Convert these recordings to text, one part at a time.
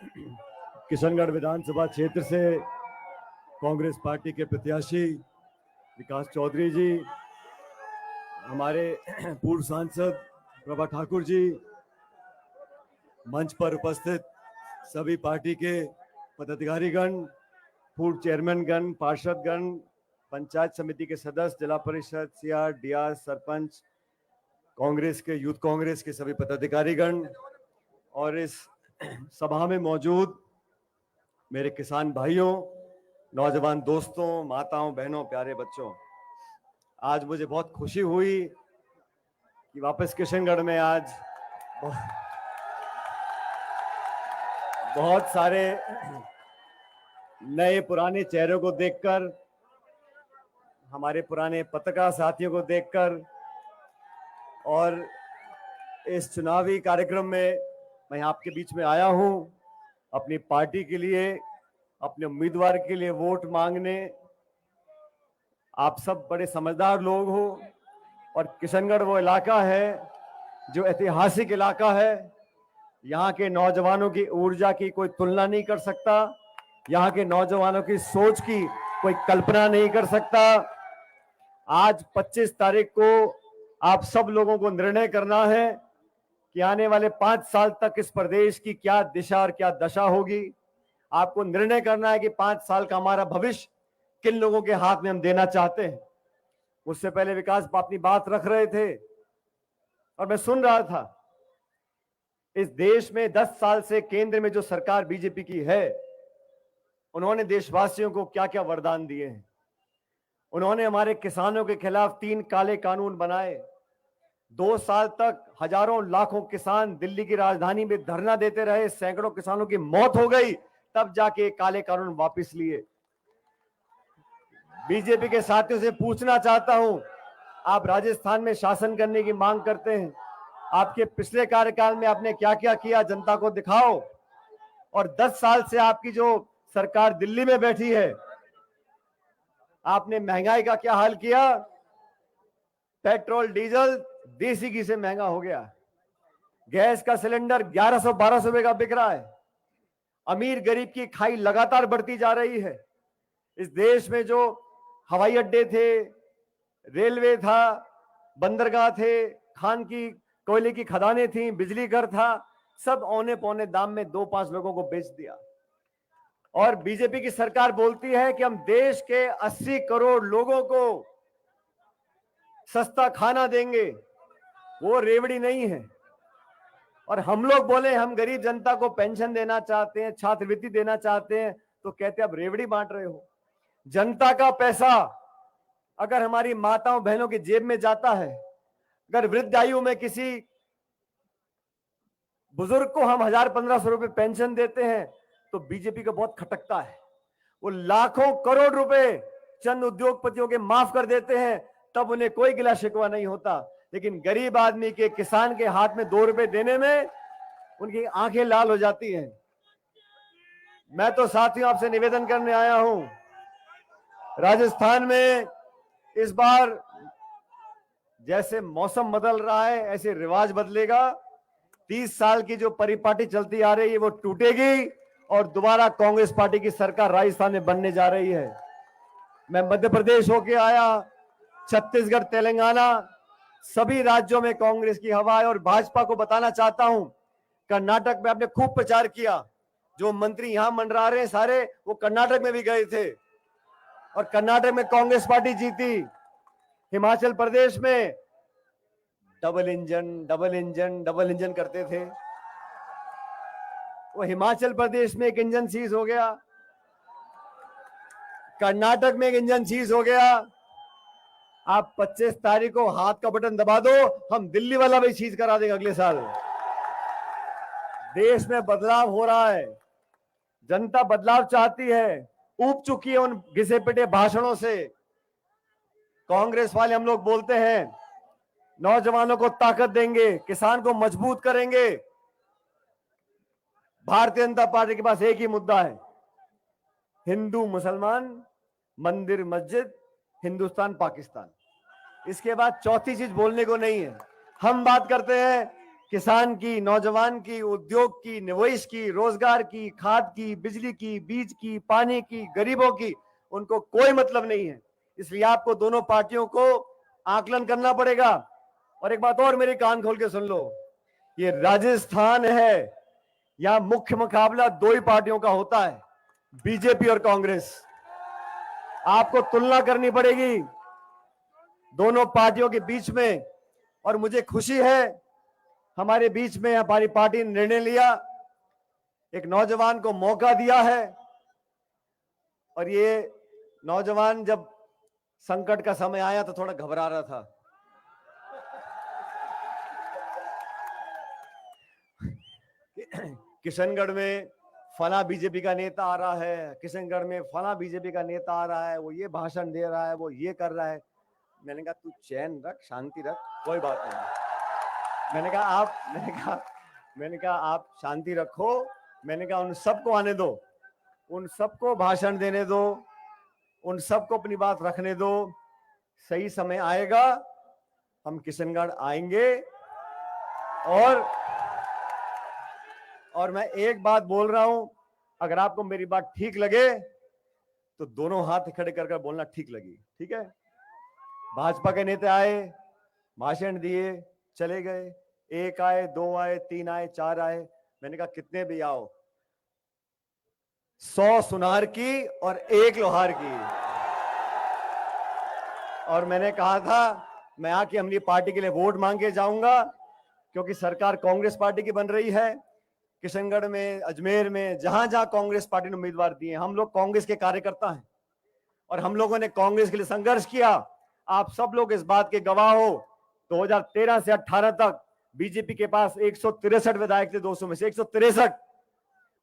किशनगढ़ विधानसभा क्षेत्र से कांग्रेस पार्टी के प्रत्याशी विकास चौधरी जी, हमारे पूर्व सांसद प्रभा ठाकुर जी, मंच पर उपस्थित सभी पार्टी के पदाधिकारीगण, पूर्व चेयरमैनगण, पार्षदगण, पंचायत समिति के सदस्य, जिला परिषद, सीआर, डीआर, सरपंच, कांग्रेस के, यूथ कांग्रेस के सभी पदाधिकारीगण और इस सभा में मौजूद मेरे किसान भाइयों, नौजवान दोस्तों, माताओं, बहनों, प्यारे बच्चों, आज मुझे बहुत खुशी हुई कि वापस किशनगढ़ में आज बहुत सारे नए पुराने चेहरों को देखकर, हमारे पुराने पत्रकार साथियों को देखकर और इस चुनावी कार्यक्रम में मैं आपके बीच में आया हूं अपनी पार्टी के लिए, अपने उम्मीदवार के लिए वोट मांगने। आप सब बड़े समझदार लोग हो और किशनगढ़ वो इलाका है जो ऐतिहासिक इलाका है। यहाँ के नौजवानों की ऊर्जा की कोई तुलना नहीं कर सकता, यहाँ के नौजवानों की सोच की कोई कल्पना नहीं कर सकता। आज 25 तारीख को आप सब लोगों को निर्णय करना है कि आने वाले 5 साल तक इस प्रदेश की क्या दिशा और क्या दशा होगी। आपको निर्णय करना है कि 5 साल का हमारा भविष्य किन लोगों के हाथ में हम देना चाहते हैं। उससे पहले विकास अपनी बात रख रहे थे और मैं सुन रहा था। इस देश में 10 साल से केंद्र में जो सरकार बीजेपी की है, उन्होंने देशवासियों को क्या क्या वरदान दिए हैं। उन्होंने हमारे किसानों के खिलाफ 3 काले कानून बनाए। 2 साल तक हजारों लाखों किसान दिल्ली की राजधानी में धरना देते रहे, सैकड़ों किसानों की मौत हो गई, तब जाके काले कानून वापस लिए। बीजेपी के साथियों से पूछना चाहता हूं, आप राजस्थान में शासन करने की मांग करते हैं, आपके पिछले कार्यकाल में आपने क्या क्या किया, जनता को दिखाओ। और 10 साल से आपकी जो सरकार दिल्ली में बैठी है, आपने महंगाई का क्या हाल किया। पेट्रोल डीजल देसी घी से महंगा हो गया, गैस का सिलेंडर 1100-1200 रुपए का बिक रहा है। अमीर गरीब की खाई लगातार बढ़ती जा रही है। इस देश में जो हवाई अड्डे थे, रेलवे था, बंदरगाह थे, खान की कोयले की खदानें थी, बिजली घर था, सब औने पौने दाम में 2-5 लोगों को बेच दिया। और बीजेपी की सरकार बोलती है कि हम देश के 80 करोड़ लोगों को सस्ता खाना देंगे। वो रेवड़ी नहीं है। और हम लोग बोले हम गरीब जनता को पेंशन देना चाहते हैं, छात्रवृत्ति देना चाहते हैं, तो कहते अब रेवड़ी बांट रहे हो। जनता का पैसा अगर हमारी माताओं बहनों की जेब में जाता है, अगर वृद्ध आयु में किसी बुजुर्ग को हम 1000-1500 रुपए पेंशन देते हैं, तो बीजेपी को बहुत खटकता है। वो लाखों करोड़ रुपए चंद उद्योगपतियों के माफ कर देते हैं, तब उन्हें कोई गिला शिकवा नहीं होता। लेकिन गरीब आदमी के, किसान के हाथ में 2 रुपए देने में उनकी आंखें लाल हो जाती हैं। मैं तो साथियों आपसे निवेदन करने आया हूं, राजस्थान में इस बार जैसे मौसम बदल रहा है, ऐसे रिवाज बदलेगा। 30 साल की जो परिपाटी चलती आ रही है वो टूटेगी और दोबारा कांग्रेस पार्टी की सरकार राजस्थान में बनने जा रही है। मैं मध्य प्रदेश होके आया, छत्तीसगढ़, तेलंगाना, सभी राज्यों में कांग्रेस की हवा है। और भाजपा को बताना चाहता हूं, कर्नाटक में आपने खूब प्रचार किया। जो मंत्री यहां मंडरा रहे हैं सारे, वो कर्नाटक में भी गए थे और कर्नाटक में कांग्रेस पार्टी जीती। हिमाचल प्रदेश में डबल इंजन करते थे, वो हिमाचल प्रदेश में एक इंजन सीज हो गया, कर्नाटक में एक इंजन सीज हो गया। आप 25 तारीख को हाथ का बटन दबा दो, हम दिल्ली वाला भी सीज करा देंगे अगले साल। देश में बदलाव हो रहा है, जनता बदलाव चाहती है, ऊब चुकी है उन घिसे पिटे भाषणों से। कांग्रेस वाले हम लोग बोलते हैं नौजवानों को ताकत देंगे, किसान को मजबूत करेंगे। भारतीय जनता पार्टी के पास एक ही मुद्दा है, हिंदू मुसलमान, मंदिर मस्जिद, हिंदुस्तान पाकिस्तान। इसके बाद चौथी चीज बोलने को नहीं है। हम बात करते हैं किसान की, नौजवान की, उद्योग की, निवेश की, रोजगार की, खाद की, बिजली की, बीज की, पानी की, गरीबों की, उनको कोई मतलब नहीं है। इसलिए आपको दोनों पार्टियों को आकलन करना पड़ेगा। और एक बात और मेरे कान खोल के सुन लो, ये राजस्थान है, यहां मुख्य मुकाबला दो ही पार्टियों का होता है, बीजेपी और कांग्रेस। आपको तुलना करनी पड़ेगी दोनों पार्टियों के बीच में। और मुझे खुशी है हमारे बीच में हमारी पार्टी ने निर्णय लिया, एक नौजवान को मौका दिया है। और ये नौजवान जब संकट का समय आया तो थोड़ा घबरा रहा था। किशनगढ़ में फला बीजेपी का नेता आ रहा है, किशनगढ़ में फला बीजेपी का नेता आ रहा है, वो ये भाषण दे रहा है, वो ये कर रहा है। मैंने कहा तू चैन रख, शांति रख, कोई बात नहीं। मैंने कहा आप शांति रखो। मैंने कहा उन सबको आने दो, उन सबको भाषण देने दो, उन सबको अपनी बात रखने दो। सही समय आएगा, हम किशनगढ़ आएंगे। और मैं एक बात बोल रहा हूं, अगर आपको मेरी बात ठीक लगे तो दोनों हाथ खड़े कर बोलना ठीक लगी, ठीक है? भाजपा के नेता आए, भाषण दिए, चले गए। एक आए, दो आए, तीन आए, चार आए। मैंने कहा कितने भी आओ, 100 सुनार की और 1 लोहार की। और मैंने कहा था मैं आके अपनी पार्टी के लिए वोट मांग के जाऊंगा, क्योंकि सरकार कांग्रेस पार्टी की बन रही है। किशनगढ़ में, अजमेर में, जहां जहां कांग्रेस पार्टी ने उम्मीदवार दिए, हम लोग कांग्रेस के कार्यकर्ता हैं और हम लोगों ने कांग्रेस के लिए संघर्ष किया। आप सब लोग इस बात के गवाह हो। 2013 से 18 तक बीजेपी के पास 163 विधायक थे, 200 में से 163।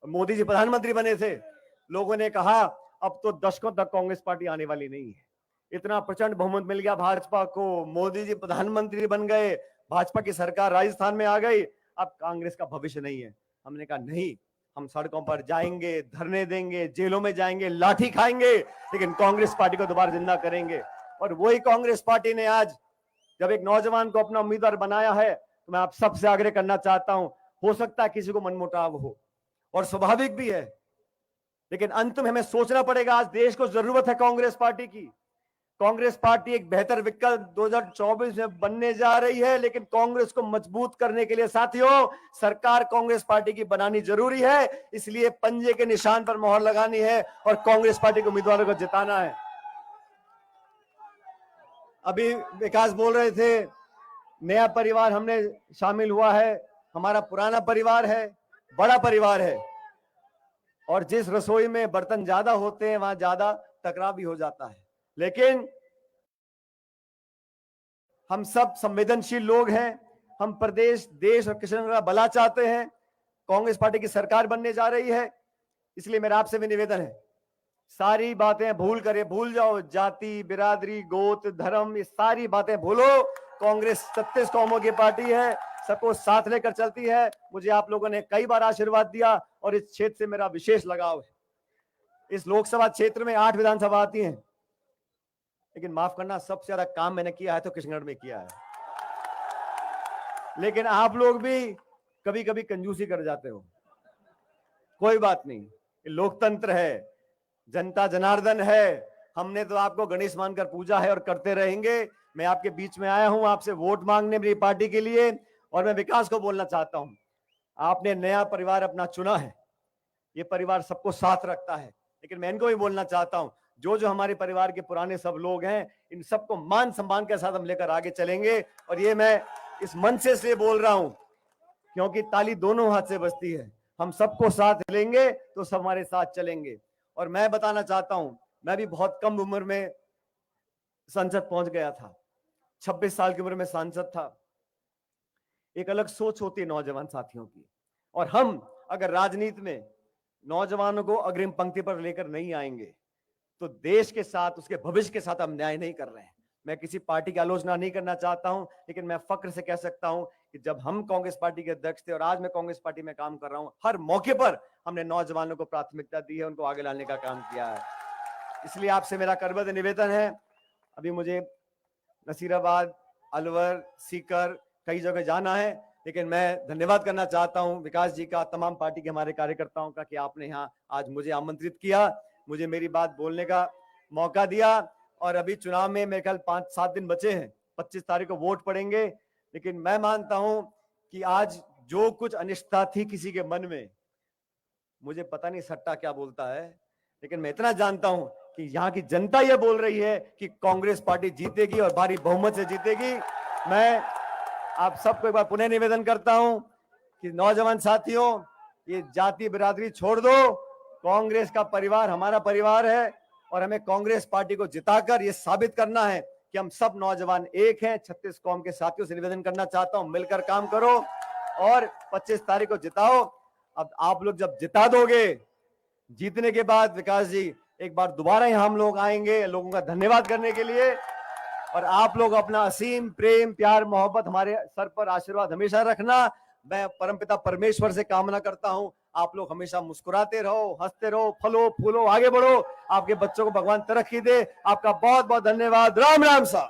मोदी जी प्रधानमंत्री बने थे। लोगों ने कहा अब तो दशकों तक कांग्रेस पार्टी आने वाली नहीं है। इतना प्रचंड बहुमत मिल गया भाजपा को, मोदी जी प्रधानमंत्री बन गए, भाजपा की सरकार राजस्थान में आ गई, अब कांग्रेस का भविष्य नहीं है। हमने कहा नहीं, हम सड़कों पर जाएंगे, धरने देंगे, जेलों में जाएंगे, लाठी खाएंगे, लेकिन कांग्रेस पार्टी को दोबारा जिंदा करेंगे। और वही कांग्रेस पार्टी ने आज जब एक नौजवान को अपना उम्मीदवार बनाया है, तो मैं आप सबसे आग्रह करना चाहता हूं, हो सकता है किसी को मनमुटाव हो और स्वाभाविक भी है, लेकिन अंत में हमें सोचना पड़ेगा। आज देश को जरूरत है कांग्रेस पार्टी की। कांग्रेस पार्टी एक बेहतर विकल्प 2024 में बनने जा रही है, लेकिन कांग्रेस को मजबूत करने के लिए साथियों सरकार कांग्रेस पार्टी की बनानी जरूरी है। इसलिए पंजे के निशान पर मोहर लगानी है और कांग्रेस पार्टी के उम्मीदवारों को जिताना है। अभी विकास बोल रहे थे नया परिवार हमने शामिल हुआ है, हमारा पुराना परिवार है, बड़ा परिवार है, और जिस रसोई में बर्तन ज्यादा होते हैं वहां ज्यादा टकराव भी हो जाता है। लेकिन हम सब संवेदनशील लोग हैं, हम प्रदेश, देश और किशनगढ़ का भला चाहते हैं। कांग्रेस पार्टी की सरकार बनने जा रही है, इसलिए मेरा आपसे भी निवेदन है, सारी बातें भूल जाओ, जाति, बिरादरी, गोत्र, धर्म, ये सारी बातें भूलो। कांग्रेस 36 कौमों की पार्टी है, सबको साथ लेकर चलती है। मुझे आप लोगों ने कई बार आशीर्वाद दिया और इस क्षेत्र से मेरा विशेष लगाव है। इस लोकसभा क्षेत्र में 8 विधानसभा आती हैं, लेकिन माफ करना सबसे ज्यादा काम मैंने किया है तो किशनगढ़ में किया है। लेकिन आप लोग भी कभी कभी कंजूसी कर जाते हो, कोई बात नहीं, लोकतंत्र है, जनता जनार्दन है। हमने तो आपको गणेश मानकर पूजा है और करते रहेंगे। मैं आपके बीच में आया हूं आपसे वोट मांगने मेरी पार्टी के लिए, और मैं विकास को बोलना चाहता हूं, आपने नया परिवार अपना चुना है, ये परिवार सबको साथ रखता है, लेकिन मैं इनको भी बोलना चाहता हूं, जो जो हमारे परिवार के पुराने सब लोग हैं, इन सबको मान सम्मान के साथ हम लेकर आगे चलेंगे। और ये मैं इस मंच से इसलिए बोल रहा हूं क्योंकि ताली दोनों हाथ से बजती है। हम सबको साथ लेंगे तो सब हमारे साथ चलेंगे। और मैं बताना चाहता हूं, मैं भी बहुत कम उम्र में संसद पहुंच गया था, 26 साल की उम्र में सांसद था। एक अलग सोच होती है नौजवान साथियों की, और हम अगर राजनीति में नौजवानों को अग्रिम पंक्ति पर लेकर नहीं आएंगे तो देश के साथ, उसके भविष्य के साथ हम न्याय नहीं कर रहे हैं। मैं किसी पार्टी की आलोचना नहीं करना चाहता हूं, लेकिन मैं फक्र से कह सकता हूं कि जब हम कांग्रेस पार्टी के अध्यक्ष थे और आज मैं कांग्रेस पार्टी में काम कर रहा हूं, हर मौके पर हमने नौजवानों को प्राथमिकता दी है, उनको आगे लाने का काम किया है। इसलिए आपसे मेरा करबद्ध निवेदन है, अभी मुझे नसीराबाद, अलवर, सीकर, कई जगह जाना है, लेकिन मैं धन्यवाद करना चाहता हूं विकास जी का, तमाम पार्टी के हमारे कार्यकर्ताओं का, कि आपने यहाँ आज मुझे आमंत्रित किया, मुझे मेरी बात बोलने का मौका दिया। और अभी चुनाव में मेरे ख्याल 5-7 दिन बचे हैं, 25 तारीख को वोट पड़ेंगे। लेकिन मैं मानता हूं कि आज जो कुछ अनिश्चितता थी किसी के मन में, मुझे पता नहीं सट्टा क्या बोलता है, लेकिन मैं इतना जानता हूं कि यहाँ की जनता ये बोल रही है कि कांग्रेस पार्टी जीतेगी और भारी बहुमत से जीतेगी। मैं आप सबको एक बार पुनः निवेदन करता हूं कि नौजवान साथियों, ये जाति बिरादरी छोड़ दो, कांग्रेस का परिवार हमारा परिवार है और हमें कांग्रेस पार्टी को जिताकर ये साबित करना है कि हम सब नौजवान एक हैं। 36 कौम के साथियों से निवेदन करना चाहता हूं, मिलकर काम करो और 25 तारीख को जिताओ। अब आप लोग जब जिता दोगे, जीतने के बाद विकास जी एक बार दोबारा यहाँ हम लोग आएंगे लोगों का धन्यवाद करने के लिए, और आप लोग अपना असीम प्रेम प्यार मोहब्बत हमारे सर पर आशीर्वाद हमेशा रखना। मैं परमपिता परमेश्वर से कामना करता हूं आप लोग हमेशा मुस्कुराते रहो, हंसते रहो, फलो फूलो, आगे बढ़ो, आपके बच्चों को भगवान तरक्की दे। आपका बहुत बहुत धन्यवाद। राम राम साहब।